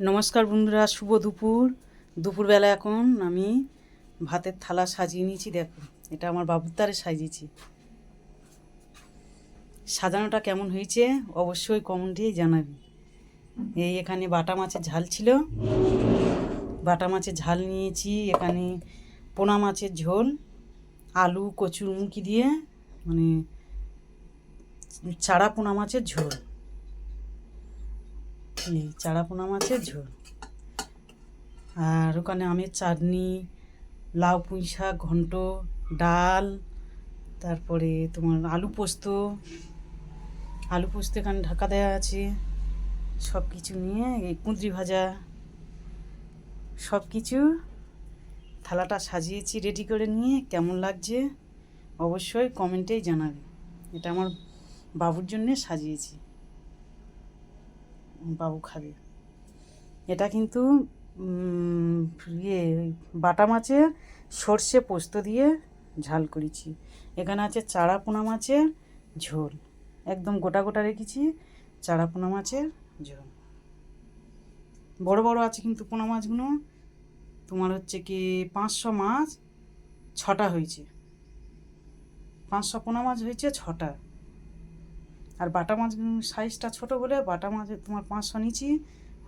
নমস্কার বন্ধুরা, শুভ দুপুরবেলা এখন আমি ভাতের থালা সাজিয়ে নিয়েছি। দেখো, এটা আমার বাবুর দ্বারে সাজিয়েছি। সাজানোটা কেমন হয়েছে অবশ্যই কমেন্টে জানাবি। এখানে বাটা মাছের ঝাল ছিল, বাটা মাছের ঝাল নিয়েছি। এখানে পোনা মাছের ঝোল, আলু কচুরমুখী দিয়ে, মানে চারা পোনা মাছের ঝোল। চারা পোনা মাছের ঝোল, আর ওখানে আমের চাটনি, লাউ পুঁই শাক ঘন্ট, ডাল, তারপরে তোমার আলু পোস্ত এখানে ঢাকা দেওয়া আছে। সব কিছু নিয়ে এই কুঁদরি ভাজা, সব কিছু থালাটা সাজিয়েছি রেডি করে নিয়ে। কেমন লাগছে অবশ্যই কমেন্টেই জানাবে। এটা আমার বাবুর জন্যে সাজিয়েছি, বাবু খাবে। এটা কিন্তু বাটা মাছের সর্ষে পোস্ত দিয়ে ঝাল করেছি। এখানে আছে চারা পোনা মাছের ঝোল, একদম গোটা গোটা রেখেছি। চারা পোনা মাছের ঝোল বড় বড় আছে কিন্তু পোনা মাছগুলো তোমার হচ্ছে কি 500 মাছ 6টা হয়েছে। 500 পোনা মাছ হয়েছে 6টা। আর বাটা মাছ সাইজটা ছোট বলে বাটা মাছ তোমার 500 নিচি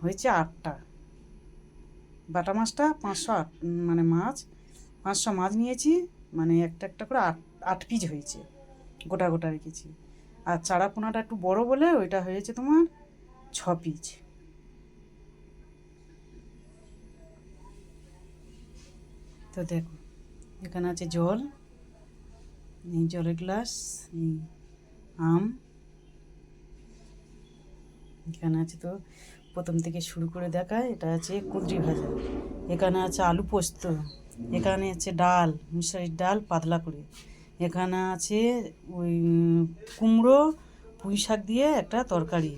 হয়েছে 8টা। বাটা মাছটা 508, মানে 500 মাছ নিয়েছি, মানে একটা একটা করে 8 পিস হয়েছে, গোটা গোটা রেখেছি। আর চারা পোনাটা একটু বড় বলে ওইটা হয়েছে তোমার 6 পিস। তো দেখো, এখানে আছে জল, এই জলের গ্লাস, এই আম, এখানে আছে। তো প্রথম থেকে শুরু করে দেখায়, এটা আছে কুঁদরি ভাজা, এখানে আছে আলু পোস্ত, এখানে আছে ডাল, মুসুরির ডাল পাতলা করে, এখানে আছে ওই কুমড়ো পুঁই শাক দিয়ে একটা তরকারি,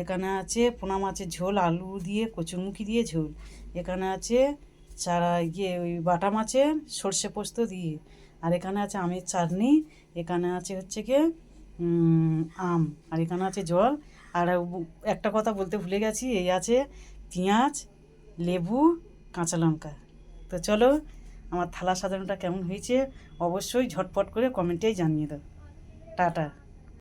এখানে আছে পোনা মাছের ঝোল আলু দিয়ে কচুরমুখী দিয়ে ঝোল, এখানে আছে ওই বাটা মাছের সর্ষে পোস্ত দিয়ে, আর এখানে আছে আমের চাটনি, এখানে আছে হচ্ছে গিয়ে আম, আর এখানে আছে জল। আর একটা কথা বলতে ভুলে গেছি, এই আছে পেঁয়াজ, লেবু, কাঁচা লঙ্কা। তো চলো, আমার থালা সাজানোটা কেমন হয়েছে অবশ্যই ঝটপট করে কমেন্টেই জানিয়ে দাও। টাটা।